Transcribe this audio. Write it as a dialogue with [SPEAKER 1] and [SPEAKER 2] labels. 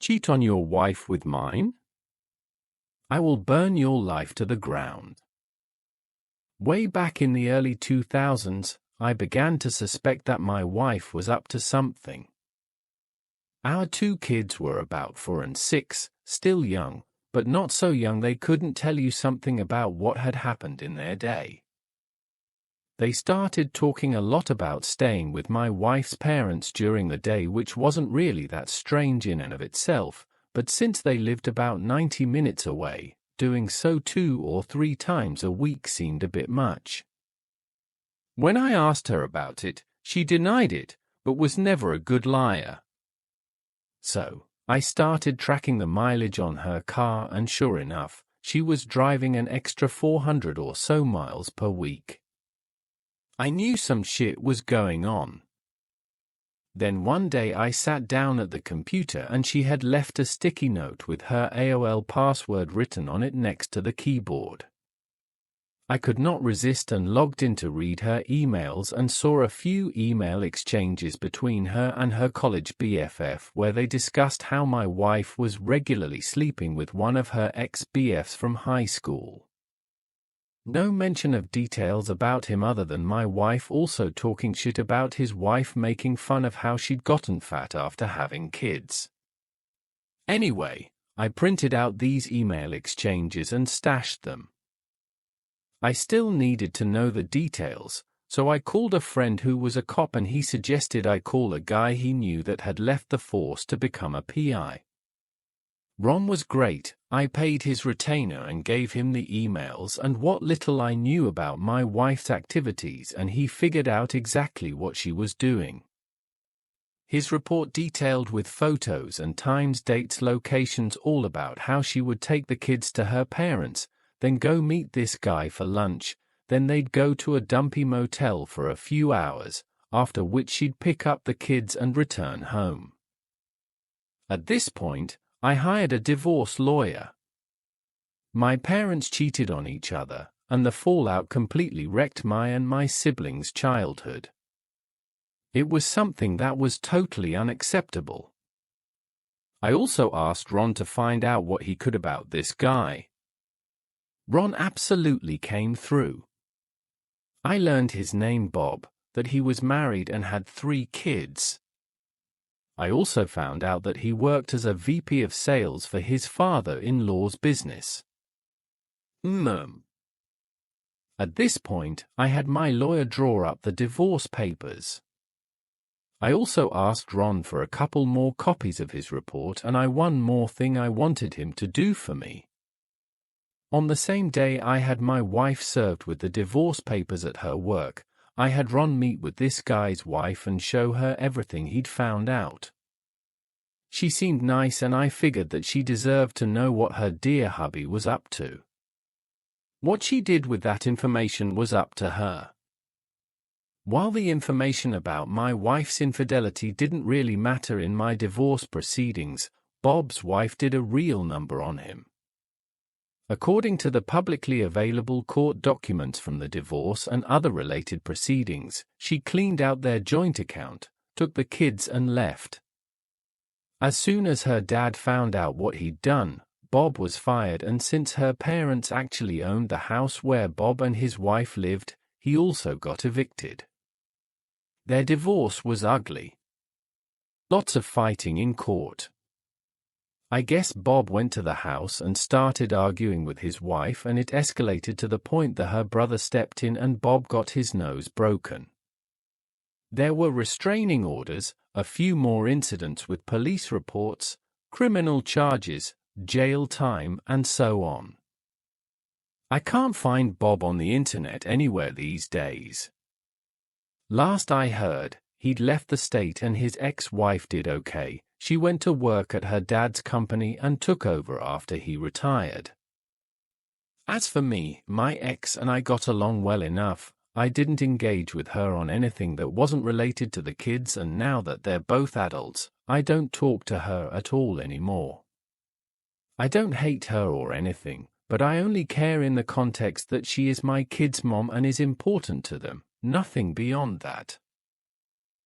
[SPEAKER 1] Cheat on your wife with mine? I will burn your life to the ground. Way back in the early 2000s, I began to suspect that my wife was up to something. Our two kids were about 4 and 6, still young, but not so young they couldn't tell you something about what had happened in their day. They started talking a lot about staying with my wife's parents during the day, which wasn't really that strange in and of itself, but since they lived about 90 minutes away, doing so 2 or 3 times a week seemed a bit much. When I asked her about it, she denied it, but was never a good liar. So, I started tracking the mileage on her car, and sure enough, she was driving an extra 400 or so miles per week. I knew some shit was going on. Then one day I sat down at the computer and she had left a sticky note with her AOL password written on it next to the keyboard. I could not resist and logged in to read her emails and saw a few email exchanges between her and her college BFF where they discussed how my wife was regularly sleeping with one of her ex-BFs from high school. No mention of details about him other than my wife also talking shit about his wife, making fun of how she'd gotten fat after having kids. Anyway, I printed out these email exchanges and stashed them. I still needed to know the details, so I called a friend who was a cop and he suggested I call a guy he knew that had left the force to become a PI. Ron was great. I paid his retainer and gave him the emails and what little I knew about my wife's activities, and he figured out exactly what she was doing. His report detailed with photos and times, dates, locations, all about how she would take the kids to her parents, then go meet this guy for lunch, then they'd go to a dumpy motel for a few hours, after which she'd pick up the kids and return home. At this point, I hired a divorce lawyer. My parents cheated on each other, and the fallout completely wrecked my siblings' childhood. It was something that was totally unacceptable. I also asked Ron to find out what he could about this guy. Ron absolutely came through. I learned his name Bob, that he was married and had 3 kids. I also found out that he worked as a VP of sales for his father-in-law's business. At this point, I had my lawyer draw up the divorce papers. I also asked Ron for a couple more copies of his report, and one more thing I wanted him to do for me. On the same day I had my wife served with the divorce papers at her work, I had Ron meet with this guy's wife and show her everything he'd found out. She seemed nice and I figured that she deserved to know what her dear hubby was up to. What she did with that information was up to her. While the information about my wife's infidelity didn't really matter in my divorce proceedings, Bob's wife did a real number on him. According to the publicly available court documents from the divorce and other related proceedings, she cleaned out their joint account, took the kids and left. As soon as her dad found out what he'd done, Bob was fired, and since her parents actually owned the house where Bob and his wife lived, he also got evicted. Their divorce was ugly. Lots of fighting in court. I guess Bob went to the house and started arguing with his wife, and it escalated to the point that her brother stepped in and Bob got his nose broken. There were restraining orders, a few more incidents with police reports, criminal charges, jail time, and so on. I can't find Bob on the internet anywhere these days. Last I heard, he'd left the state and his ex-wife did okay. She went to work at her dad's company and took over after he retired. As for me, my ex and I got along well enough. I didn't engage with her on anything that wasn't related to the kids, and now that they're both adults, I don't talk to her at all anymore. I don't hate her or anything, but I only care in the context that she is my kids' mom and is important to them, nothing beyond that.